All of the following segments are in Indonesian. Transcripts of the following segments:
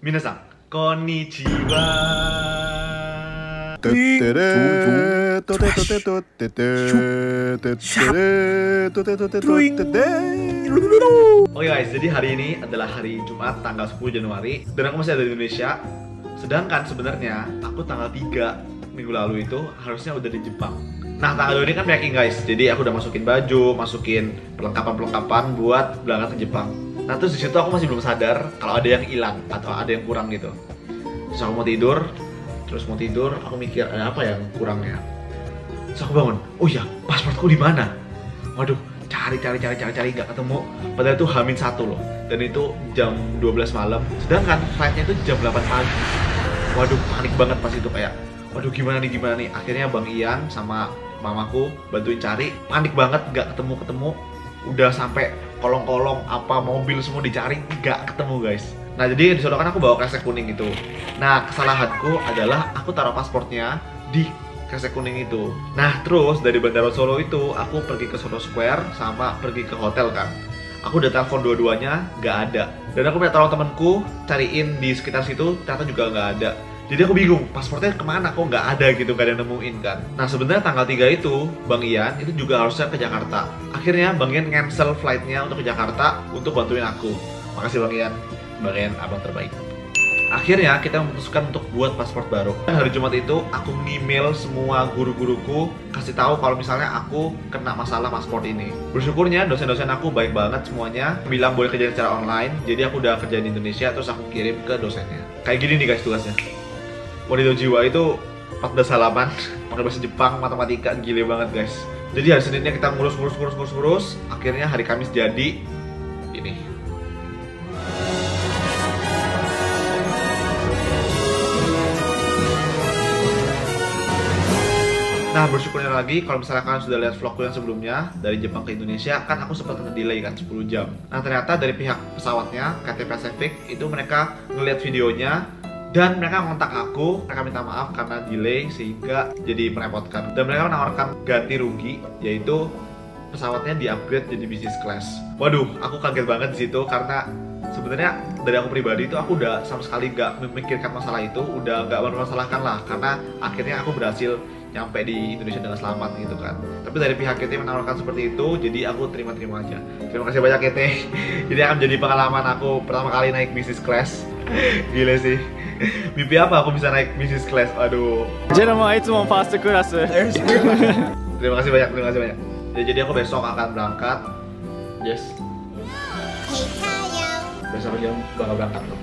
Minasan, konnichiwa. Oke guys, jadi hari ini adalah hari Jumat tanggal 10 Januari dan aku masih ada di Indonesia. Sedangkan sebenarnya aku tanggal 3 minggu lalu itu harusnya udah di Jepang. Nah, tanggal 2 ini kan packing guys. Jadi aku udah masukin baju, masukin perlengkapan-perlengkapan buat berangkat ke Jepang. Nah, terus di situ aku masih belum sadar kalau ada yang hilang atau ada yang kurang gitu. Terus aku mau tidur, aku mikir ada apa yang kurangnya. Terus aku bangun, oh iya, pasportku di mana? Waduh, cari nggak ketemu. Padahal itu H-1 loh. Dan itu jam 12 malam. Sedangkan flightnya itu jam 8 pagi. Waduh, panik banget pas itu kayak, waduh gimana nih. Akhirnya Bang Ian sama mamaku bantuin cari. Panik banget, nggak ketemu. Udah sampai kolong-kolong apa mobil semua dicari, nggak ketemu guys. Nah, jadi di sana kan aku bawa kresek kuning itu. Nah, kesalahanku adalah aku taruh pasportnya di kresek kuning itu. Nah, terus dari Bandara Solo itu aku pergi ke Solo Square sama pergi ke hotel kan. Aku udah telepon dua-duanya, nggak ada. Dan aku minta tolong temanku cariin di sekitar situ, ternyata juga nggak ada. Jadi aku bingung, pasportnya kemana? Kok nggak ada gitu, nggak ada yang nemuin kan. Nah, sebenarnya tanggal 3 itu, Bang Ian itu juga harusnya ke Jakarta. Akhirnya Bang Ian cancel flightnya untuk ke Jakarta untuk bantuin aku. Makasih Bang Ian abang terbaik. Akhirnya kita memutuskan untuk buat paspor baru. Hari Jumat itu aku email semua guru-guruku, kasih tahu kalau misalnya aku kena masalah paspor ini. Bersyukurnya dosen-dosen aku baik banget semuanya, bilang boleh kerja secara online. Jadi aku udah kerja di Indonesia, terus aku kirim ke dosennya. Kayak gini nih guys tugasnya. Wadidaw jiwa itu 14 halaman, pakai bahasa Jepang, matematika, gile banget guys. Jadi hari Seninnya kita ngurus, akhirnya hari Kamis jadi ini. Nah, bersyukurnya lagi kalau misalnya kalian sudah lihat vlogku yang sebelumnya dari Jepang ke Indonesia, kan aku sempat kena delay kan 10 jam. Nah, ternyata dari pihak pesawatnya Cathay Pacific itu mereka ngeliat videonya dan mereka kontak aku, mereka minta maaf karena delay sehingga jadi merepotkan. Dan mereka menawarkan ganti rugi, yaitu pesawatnya di-upgrade jadi business class. Waduh, aku kaget banget di situ karena sebenarnya dari aku pribadi itu aku udah sama sekali gak memikirkan masalah itu, udah gak mempermasalahkan lah karena akhirnya aku berhasil nyampe di Indonesia dengan selamat gitu kan. Tapi dari pihak KT menawarkan seperti itu, jadi aku terima aja. Terima kasih banyak KT. Jadi akan jadi pengalaman aku pertama kali naik business class. Gila sih. Mimpi apa aku bisa naik business class? Aduh. Terima kasih banyak. Jadi aku besok akan berangkat. Yes. Besok jam bakal berangkat tuh.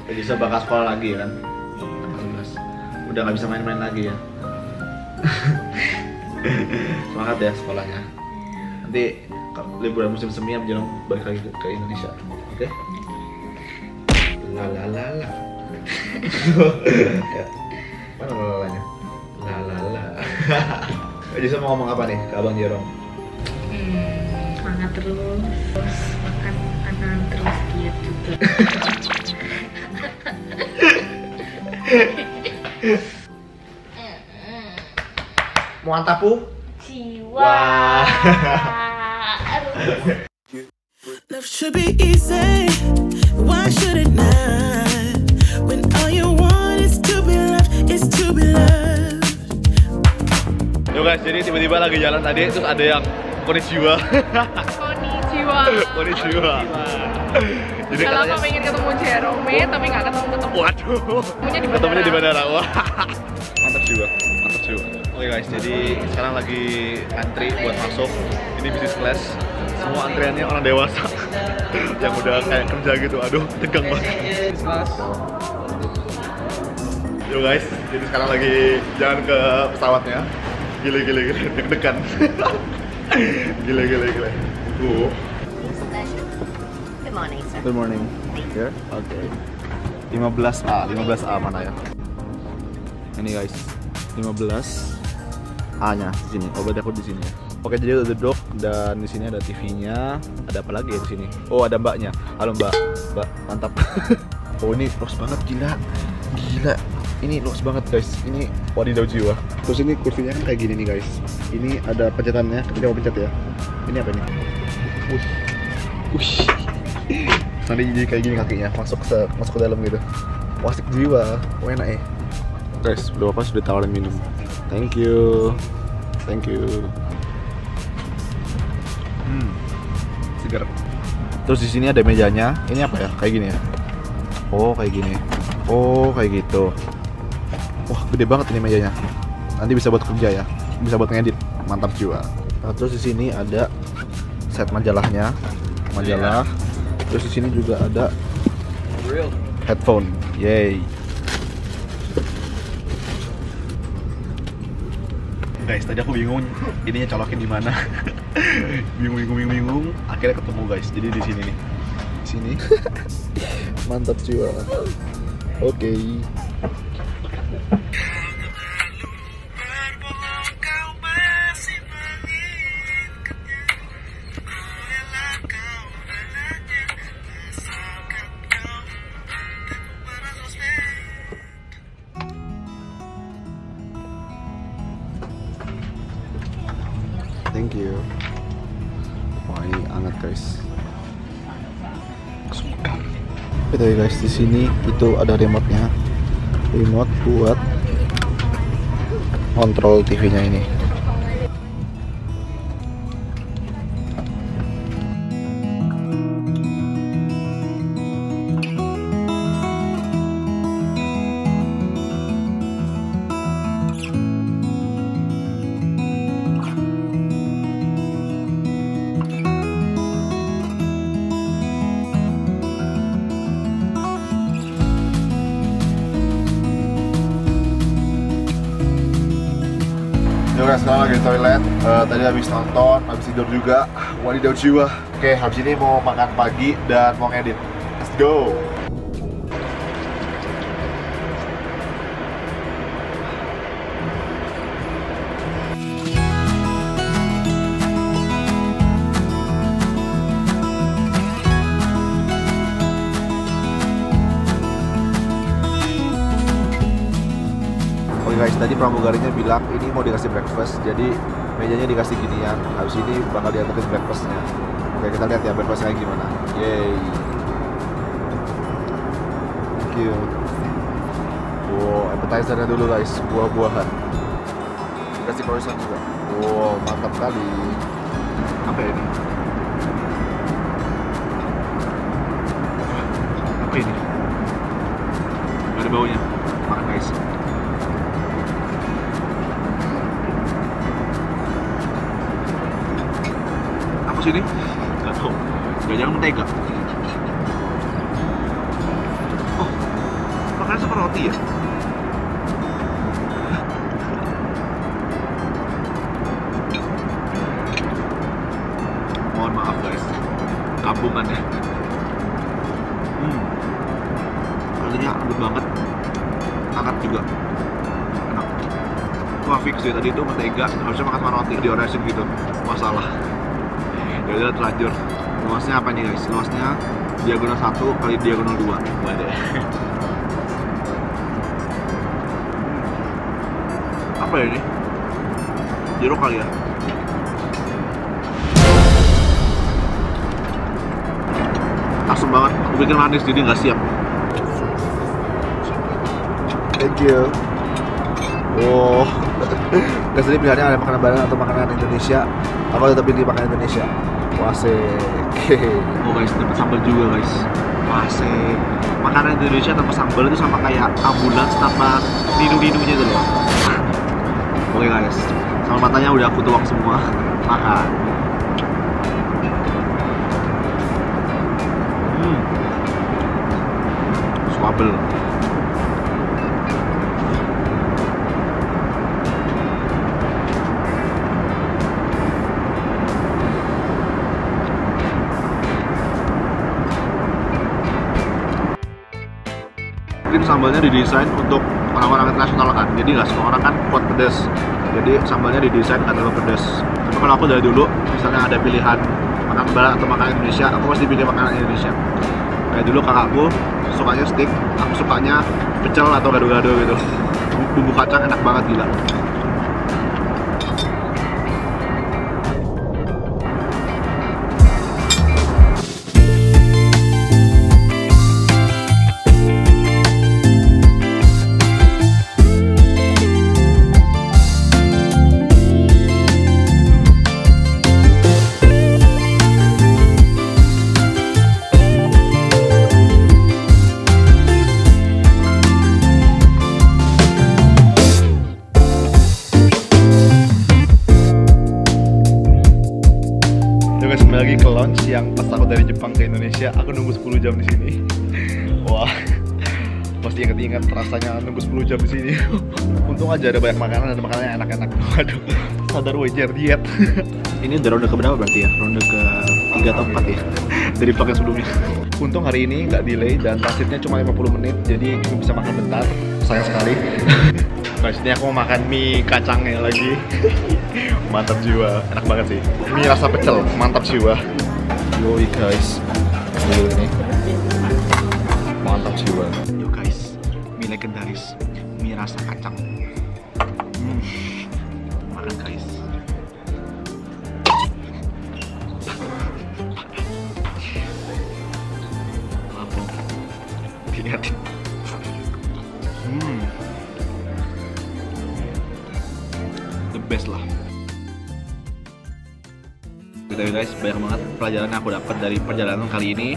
Jadi saya bakal sekolah lagi kan. Udah nggak bisa main-main lagi ya. Semangat ya sekolahnya. Nanti liburan musim semi menjelang balik lagi ke Indonesia. Oke? Lalalala. Ya. Mana lalalanya? Lalala. Jadi saya mau ngomong apa nih ke Abang Jerome? Semangat terus, makan makanan terus, diet juga. Muantapu? Jiwa. Love should be easy. Why should it not? When all you want is to be loved, is to be loved. Yo guys, jadi tiba-tiba lagi jalan tadi terus ada yang konnichiwa. Konnichiwa. Jadi kalau aku pengen ketemu Jerome tapi nggak ketemu. Waduh. Ketemunya di bandara. Wah. Mantap jiwa. Oke guys, jadi sekarang lagi antri buat masuk. Ini business class. Semua antriannya orang dewasa yang udah kayak kerja gitu. Aduh, tegang banget. Yo guys, jadi sekarang lagi jalan ke pesawatnya. Gile, deg-degan. Gile. Good morning, sir. Good morning. Here? Okay. 15A mana ya? Ini guys, 15A-nya di sini. Oh, berarti aku di sini ya. Oke, jadi udah duduk dan di sini ada TV-nya. Ada apa lagi ya di sini? Oh, ada mbaknya. Halo Mbak, mantap. Oh, ini luas banget, gila. Ini luas banget guys. Ini wadidaw jiwa. Terus ini kursinya kan kayak gini nih guys. Ini ada pencetannya. Ketika mau pencet ya. Ini apa ini? Nanti jadi kayak gini kakinya, masuk ke dalam gitu. Wasik jiwa, enak ya. Guys, Bapak sudah tawarin minum. Thank you. Segar. Terus di sini ada mejanya. Ini apa ya? Kayak gini ya. Oh, kayak gini. Oh, kayak gitu. Wah, gede banget ini mejanya. Nanti bisa buat kerja ya. Bisa buat ngedit. Mantap jiwa. Nah, terus di sini ada set majalahnya. Majalah. Terus di sini juga ada headphone. Yay. Guys, tadi aku bingung ininya colokin di mana. bingung. Akhirnya ketemu guys. Jadi di sini nih. Di sini. Mantap jiwa. Oke. Thank you. Wah, ini hangat guys. Oke guys, di sini itu ada remote-nya. Remote buat kontrol TV-nya ini. Oke, sekarang lagi di toilet. Tadi habis nonton, habis tidur juga. Wadidaw jiwa. Oke, habis ini mau makan pagi dan mau ngedit. Let's go. Guys, tadi pramugarinya bilang ini mau dikasih breakfast, jadi mejanya dikasih ginian. Habis ini bakal diantarin breakfastnya. Oke, kita lihat ya breakfastnya gimana. Yeay. Thank you. Wow, appetizernya dulu guys, buah-buahan. Dikasih croissant juga. Wow, mantap kali. Apa ini? Apa ini? Gak ada baunya. Makan guys. Sini nggak tahu, jangan mentega. Oh, makannya sama roti ya. Mohon maaf guys, kampungannya. Rasanya lembut banget, hangat juga, enak. Wah fix deh, tadi itu mentega, harusnya makan sama roti, dioresin gitu, masalah. Udah terlanjur. Luasnya apa nih guys? Luasnya diagonal 1 kali diagonal 2. Waduh. Apa ya ini? Jeruk kali ya? Asam banget. Aku bikin manis jadi nggak siap. Thank you. Wow. Kesini pilihannya ada makanan Barat atau makanan Indonesia. Aku tetap pilih makanan Indonesia. Wasek. Oh guys, dapat sambal juga guys. Wasek. Makanan Indonesia tanpa sambal itu sama kayak ambulans tanpa ninu-ninunya itu loh. Oke guys, sambal matanya udah aku tuang semua. Makan. Swabel. Mungkin sambalnya didesain untuk orang-orang internasional kan, jadi nggak semua orang kan kuat pedas, jadi sambalnya didesain nggak terlalu pedas. Tapi kalau aku dari dulu, misalnya ada pilihan makanan Barat atau makanan Indonesia, aku pasti pilih makanan Indonesia. Kayak dulu kakakku sukanya steak, aku sukanya pecel atau gado-gado gitu. Bumbu kacang enak banget gila. Jepang ke Indonesia, aku nunggu 10 jam di sini. Wah, pasti inget-inget rasanya nunggu 10 jam di sini. Untung aja ada banyak makanan dan makanannya enak-enak. Waduh, sadar wajar diet. Ini udah ronde keberapa berarti ya? Ronde ke 3 atau 4 ya? Dari vlog yang sebelumnya. Untung hari ini nggak delay dan transitnya cuma 50 menit, jadi cuma bisa makan bentar. Sayang sekali. Nah, sini aku mau makan mie kacangnya lagi. Mantap jiwa, enak banget sih. Mie rasa pecel, mantap jiwa. Yoi guys, ini mantap jiwa. Yo guys, mie legendaris, mie rasa kacang. Makan guys. Apa? Lihat. The best lah. Gitu guys, banyak banget pelajaran yang aku dapat dari perjalanan kali ini.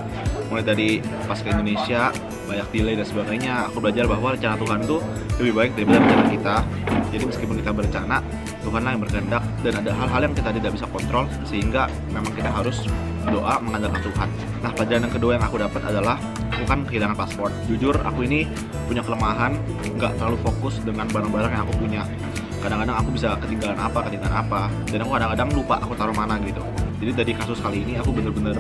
Mulai dari pas ke Indonesia, banyak delay dan sebagainya. Aku belajar bahwa rencana Tuhan itu lebih baik daripada rencana kita. Jadi meskipun kita berencana, Tuhanlah yang berkehendak dan ada hal-hal yang kita tidak bisa kontrol, sehingga memang kita harus doa mengandalkan Tuhan. Nah, pelajaran yang kedua yang aku dapat adalah aku kan kehilangan paspor. Jujur, aku ini punya kelemahan, nggak terlalu fokus dengan barang-barang yang aku punya. Kadang-kadang aku bisa ketinggalan apa, dan aku kadang-kadang lupa aku taruh mana gitu. Jadi dari kasus kali ini aku bener-bener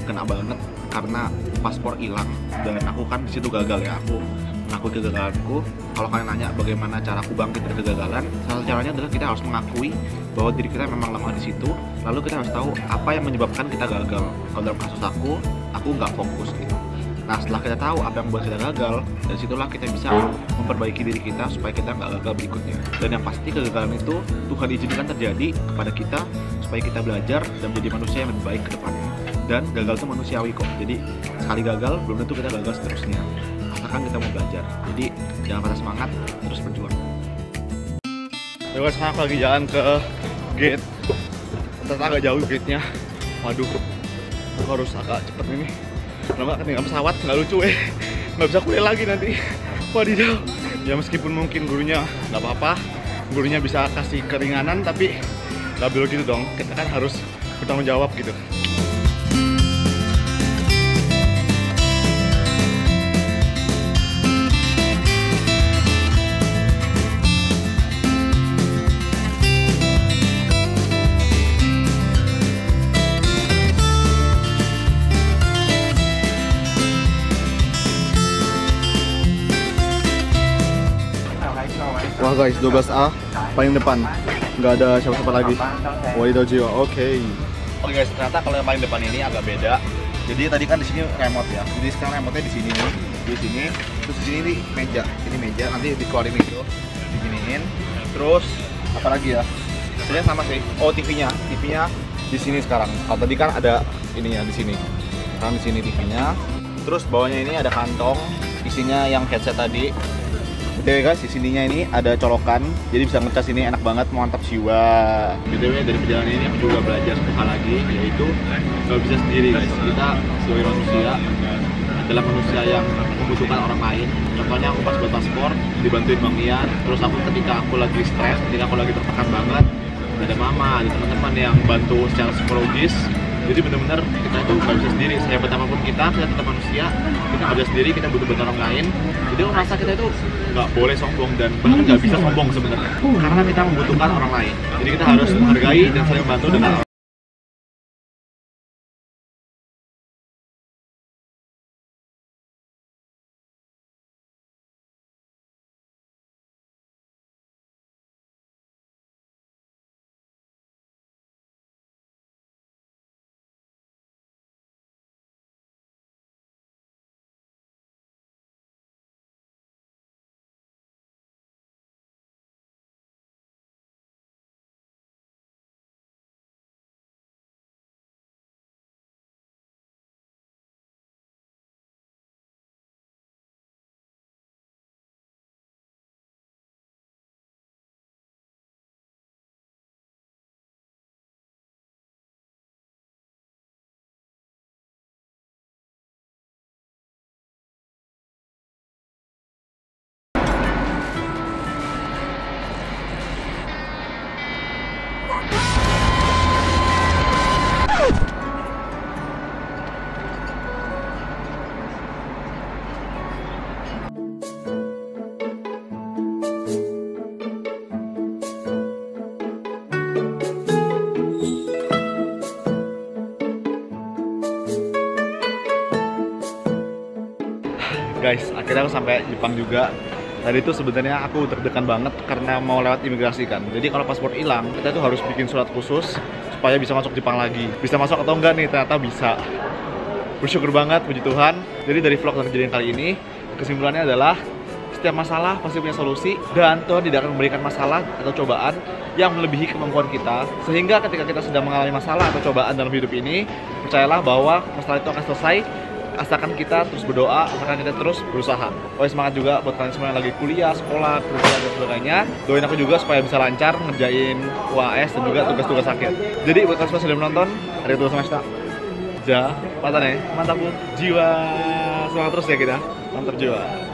kena banget karena paspor hilang dan aku kan di situ gagal ya. Aku mengakui kegagalanku. Kalau kalian nanya bagaimana cara aku bangkit dari kegagalan, salah satu caranya adalah kita harus mengakui bahwa diri kita memang lemah di situ. Lalu kita harus tahu apa yang menyebabkan kita gagal. Kalau dalam kasus aku nggak fokus gitu. Nah, setelah kita tahu apa yang membuat kita gagal, dari situlah kita bisa memperbaiki diri kita supaya kita nggak gagal berikutnya. Dan yang pasti kegagalan itu Tuhan izinkan terjadi kepada kita supaya kita belajar dan menjadi manusia yang lebih baik ke depannya. Dan gagal itu manusiawi kok. Jadi sekali gagal belum tentu kita gagal seterusnya. Asalkan kita mau belajar. Jadi jangan patah semangat, terus berjuang. Ya guys, sekarang aku lagi jalan ke gate. Ternyata agak jauh gate-nya. Waduh, aku harus agak cepet ini. Lama ketinggalan pesawat, nggak lucu nggak bisa kuliah lagi nanti. Wadidaw. Ya meskipun mungkin gurunya nggak apa-apa, gurunya bisa kasih keringanan, tapi nggak boleh gitu dong. Kita kan harus bertanggung jawab gitu. Wah guys, 12A paling depan, nggak ada siapa-siapa lagi. Wadidaw jiwa, oke. Oke guys, ternyata kalau yang paling depan ini agak beda. Jadi tadi kan di sini remote ya. Jadi sekarang remote-nya di sini nih, di sini. Terus di sini nih meja, ini meja. Nanti dikeluarin itu, diginiin. Terus apa lagi ya? Sebenarnya sama sih. Oh, TV-nya di sini sekarang. Kalau tadi kan ada ininya di sini. Sekarang di sini TV-nya. Terus bawahnya ini ada kantong, isinya yang headset tadi. Oke guys, di sininya ini ada colokan, jadi bisa ngecas ini enak banget, mantap jiwa. BTW dari perjalanan ini aku juga belajar satu hal lagi, yaitu nggak bisa sendiri guys. Kita sebagai manusia adalah manusia yang membutuhkan orang lain. Contohnya aku pas buat paspor dibantuin Bang Ian, terus aku ketika aku lagi stres, ketika aku lagi tertekan banget, ada mama, ada teman-teman yang bantu secara psikologis. Jadi benar-benar kita itu nggak bisa sendiri. Sehebat apapun kita tetap manusia. Kita nggak bisa sendiri, kita butuh bantuan orang lain. Jadi aku merasa kita itu nggak boleh sombong dan bahkan nggak bisa sombong sebenarnya. Karena kita membutuhkan orang lain. Jadi kita harus menghargai dan saling membantu dengan guys, akhirnya aku sampai Jepang juga. Tadi itu sebenarnya aku deg-degan banget karena mau lewat imigrasi kan. Jadi kalau paspor hilang, kita tuh harus bikin surat khusus supaya bisa masuk Jepang lagi. Bisa masuk atau enggak nih, ternyata bisa. Bersyukur banget, puji Tuhan. Jadi dari vlog dan kejadian kali ini, kesimpulannya adalah setiap masalah pasti punya solusi, dan Tuhan tidak akan memberikan masalah atau cobaan yang melebihi kemampuan kita. Sehingga ketika kita sedang mengalami masalah atau cobaan dalam hidup ini, percayalah bahwa masalah itu akan selesai asalkan kita terus berdoa, asalkan kita terus berusaha. Oh, semangat juga buat kalian semua yang lagi kuliah, sekolah, kerja, dan sebagainya. Doain aku juga supaya bisa lancar ngerjain UAS dan juga tugas-tugas akhir. Jadi buat kalian semua sudah menonton, arigatou gozaimashita. Ja, mata nih, mantap jiwa. Semangat terus ya kita, mantap jiwa.